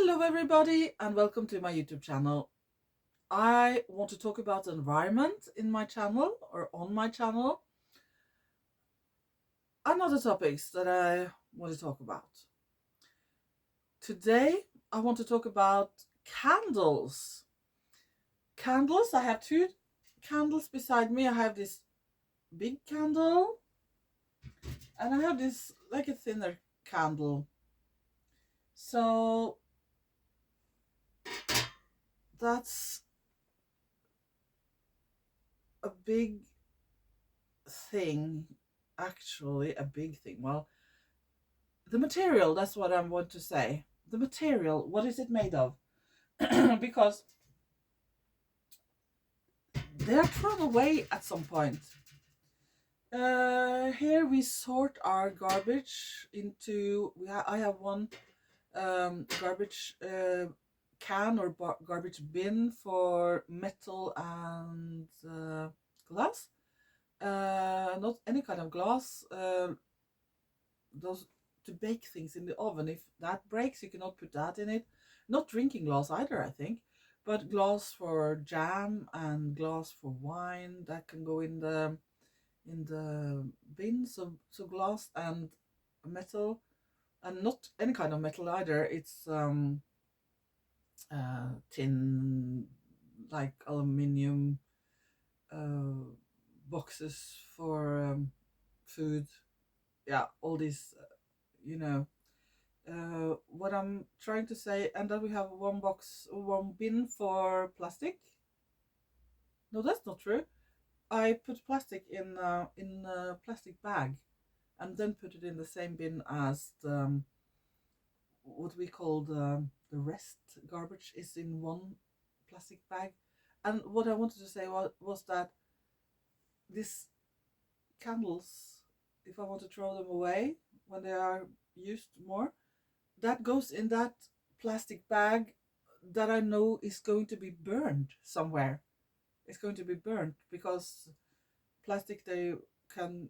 Hello everybody and welcome to my YouTube channel. I want to talk about the environment in my channel or on my channel and other topics that I want to talk about. Today I want to talk about candles. Candles, I have two candles beside me. I have this big candle and I have this like a thinner candle. So that's a big thing, actually a big thing. Well, the material, that's what I want to say. The material, what is it made of? Because they are thrown away at some point. Here we sort our garbage into, I have one garbage can or garbage bin for metal and glass. Not any kind of glass. Those to bake things in the oven. If that breaks, you cannot put that in it. Not drinking glass either, I think, but glass for jam and glass for wine that can go in the bin. So glass and metal, and not any kind of metal either. It's tin, like aluminium boxes for food. Yeah, all these, you know. What I'm trying to say, and then we have one bin for plastic. No, that's not true. I put plastic in a plastic bag, and then put it in the same bin as the what we call the rest garbage is in one plastic bag. And what I wanted to say was that these candles, if I want to throw them away when they are used more, that goes in that plastic bag that I know is going to be burned somewhere. It's going to be burned because plastic they can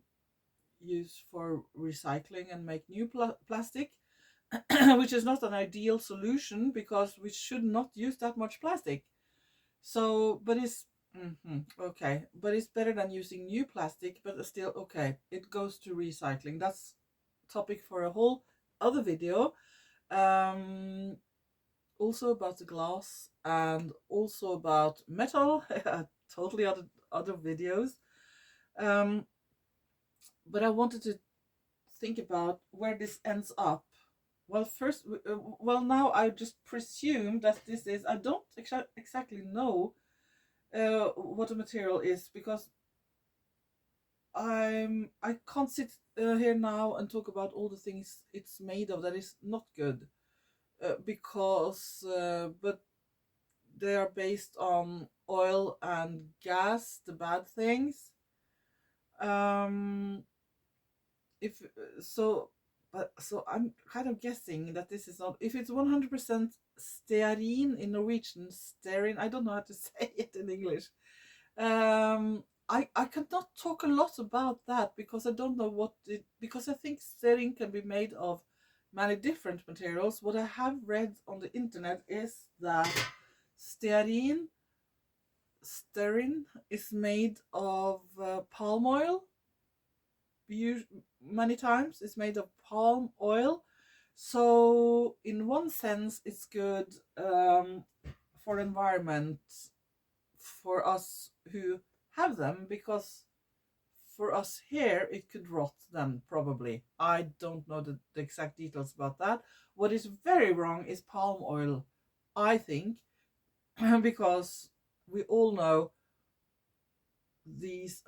use for recycling and make new plastic, which is not an ideal solution because we should not use that much plastic. So, but it's okay, but it's better than using new plastic, but it's still okay. It goes to recycling. That's topic for a whole other video. Um, Also about the glass and also about metal. Totally other videos. Um, but I wanted to think about where this ends up. Well, first, well, now I just presume that this is. I don't exactly know what the material is because I can't sit here now and talk about all the things it's made of that is not good. Because but they are based on oil and gas, the bad things. Um, if so, but so I'm kind of guessing that this is not. If it's 100% stearine in Norwegian, stearine. I don't know how to say it in English. I cannot talk a lot about that because I don't know what it. Because I think stearine can be made of many different materials. What I have read on the internet is that stearine stearine is made of palm oil. Many times it's made of palm oil, so in one sense it's good for environment for us who have them, because for us here it could rot then probably. I don't know the exact details about that. What is very wrong is palm oil, I think, because we all know these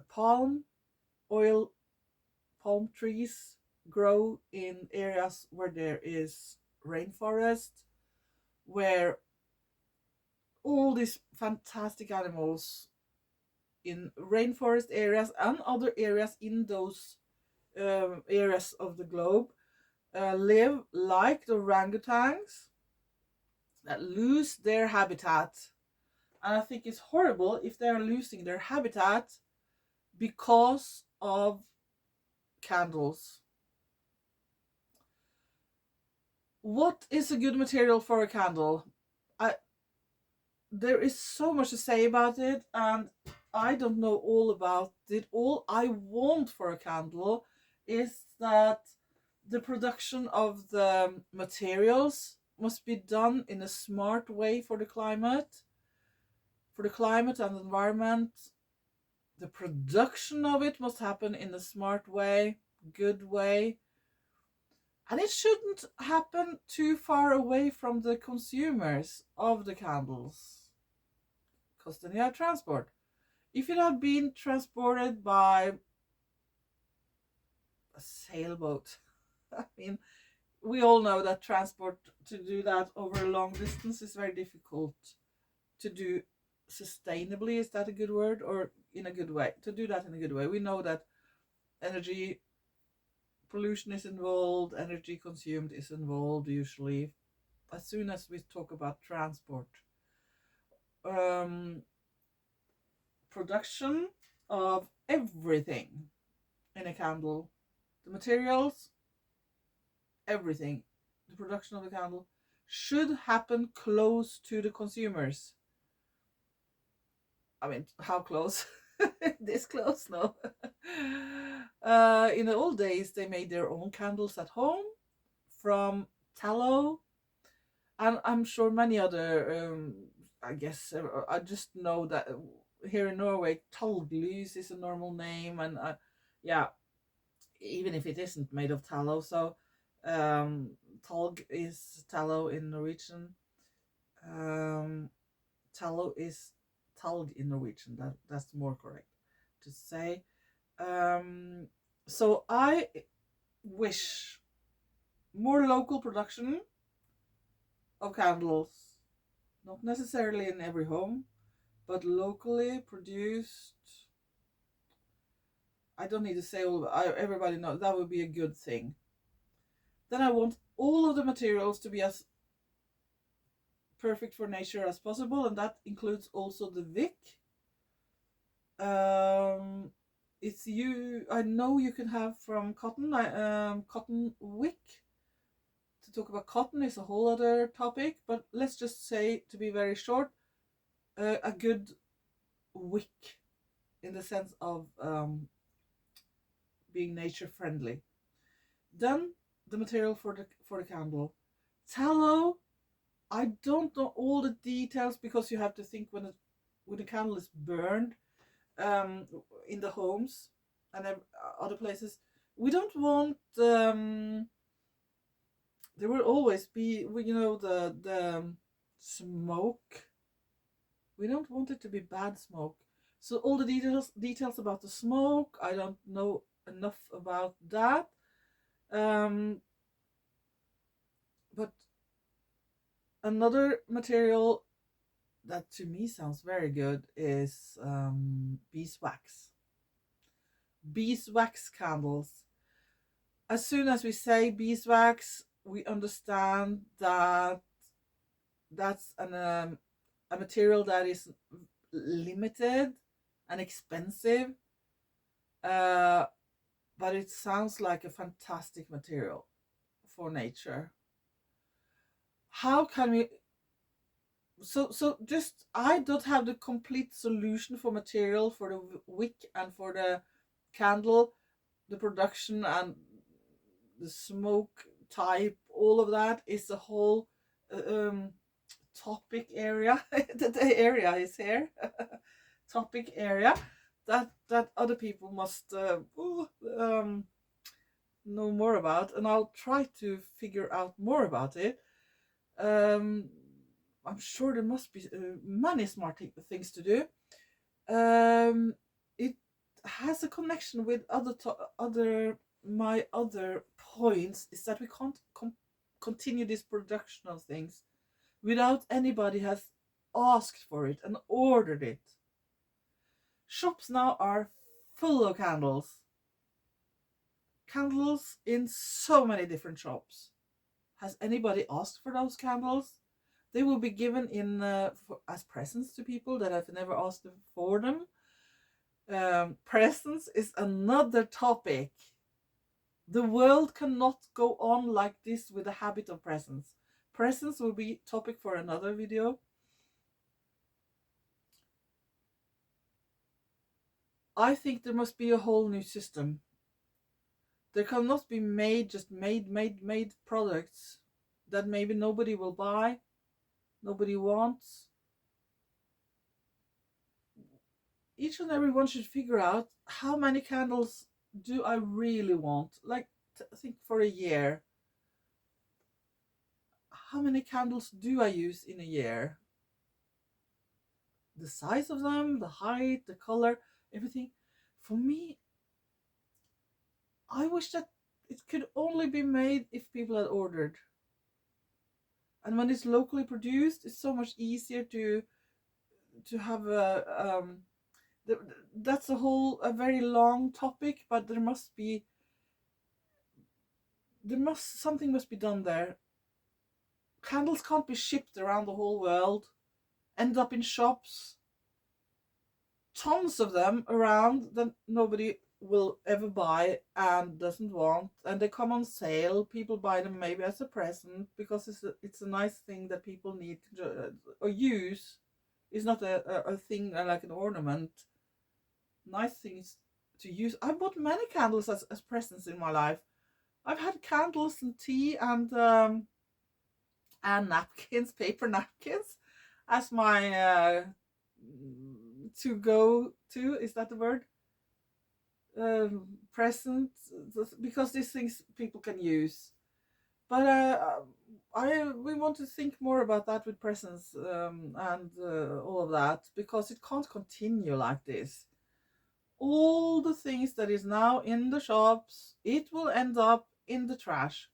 oil palm trees grow in areas where there is rainforest, where all these fantastic animals in rainforest areas and other areas in those areas of the globe live, like the orangutans that lose their habitat. And I think it's horrible if they are losing their habitat because of candles. What is a good material for a candle? I There is so much to say about it, and I don't know all about it. All I want for a candle is that the production of the materials must be done in a smart way for the climate and environment. The production of it must happen in a smart way, good way, and it shouldn't happen too far away from the consumers of the candles, because then you have transport. If it had been transported by a sailboat, I mean, we all know that transport to do that over a long distance is very difficult to do sustainably. Is that a good word? Or in a good way? To do that in a good way. We know that energy pollution is involved, energy consumed is involved usually. As soon as we talk about transport, um, production of everything in a candle, the materials, everything, the production of the candle should happen close to the consumers. I mean, how close? This close? No. In the old days, they made their own candles at home from tallow, and I'm sure many other. I guess I just know that here in Norway, talglys is a normal name, and yeah, even if it isn't made of tallow. So talg is tallow in Norwegian. Um, Tallow is talg in Norwegian. That's more correct to say. Um, so I wish more local production of candles, not necessarily in every home, but locally produced. I don't need to say everybody knows that would be a good thing. Then I want all of the materials to be as perfect for nature as possible, and that includes also the wick. Um, it's you. I know you can have from cotton. Cotton wick. To talk about cotton is a whole other topic, but let's just say, to be very short, a good wick in the sense of being nature friendly. Then the material for the candle, tallow. I don't know all the details because you have to think when the candle is burned um, in the homes and other places. We don't want there will always be the smoke. We don't want it to be bad smoke. So all the details about the smoke, I don't know enough about that. Um, but another material that to me sounds very good is beeswax. Beeswax candles. As soon as we say beeswax, we understand that that's a material that is limited and expensive, uh, but it sounds like a fantastic material for nature. How can we? So just I don't have the complete solution for material for the wick and for the candle, the production and the smoke type. All of that is a whole um, topic area. The area is here. Topic area that other people must know more about, and I'll try to figure out more about it. Um, I'm sure there must be many smart things to do. It has a connection with other my other points is that we can't continue this production of things without anybody has asked for it and ordered it. Shops now are full of candles. Candles in so many different shops. Has anybody asked for those candles? They will be given in as presents to people that have never asked for them. Presents is another topic, The world cannot go on like this with a habit of presents. Presents will be topic for another video. I think there must be a whole new system. There cannot be made products that maybe nobody will buy, nobody wants. Each and every one should figure out, how many candles do I really want? Like, think for a year. How many candles do I use in a year? The size of them, the height, the color, everything. For me, I wish that it could only be made if people had ordered. And when it's locally produced, it's so much easier to have a that's a very long topic, but something must be done there. Candles can't be shipped around the whole world, end up in shops, tons of them around that nobody will ever buy and doesn't want, and they come on sale. People buy them maybe as a present because it's a nice thing that people need to, or use. It's not a thing like an ornament. Nice things to use. I bought many candles as presents in my life. I've had candles and tea and napkins, paper napkins, as my to go to, is that the word? Present, because these things people can use. But we want to think more about that with presents, and all of that, because it can't continue like this. All the things that is now in the shops, it will end up in the trash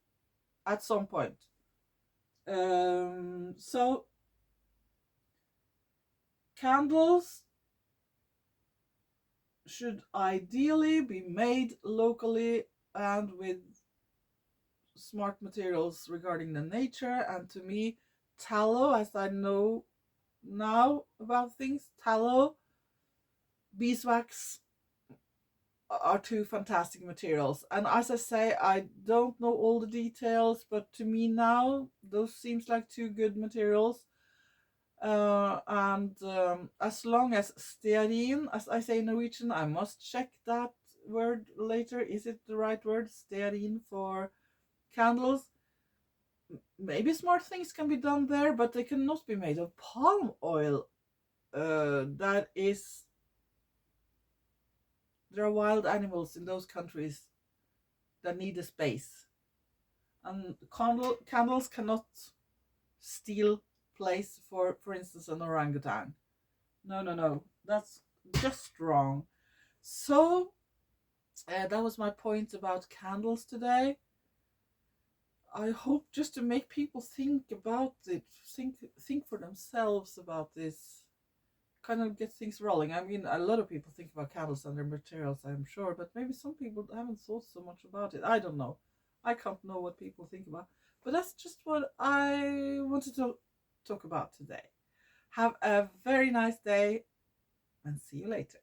at some point. So candles should ideally be made locally and with smart materials regarding the nature. And to me, tallow, as I know now about things, tallow, beeswax are two fantastic materials. And as I say, I don't know all the details, but to me now, those seems like two good materials. And as long as stearin, as I say in Norwegian, I must check that word later. Is it the right word, stearin, for candles? Maybe smart things can be done there, but they cannot be made of palm oil. That is, there are wild animals in those countries that need a space, and candles cannot steal place for instance, an orangutan. No, no, no, that's just wrong. So that was my point about candles today. I hope just to make people think about it, think for themselves about this, kind of get things rolling. I mean, a lot of people think about candles and their materials, I'm sure, but maybe some people haven't thought so much about it. I don't know. I can't know what people think about, but that's just what I wanted to talk about today. Have a very nice day and see you later.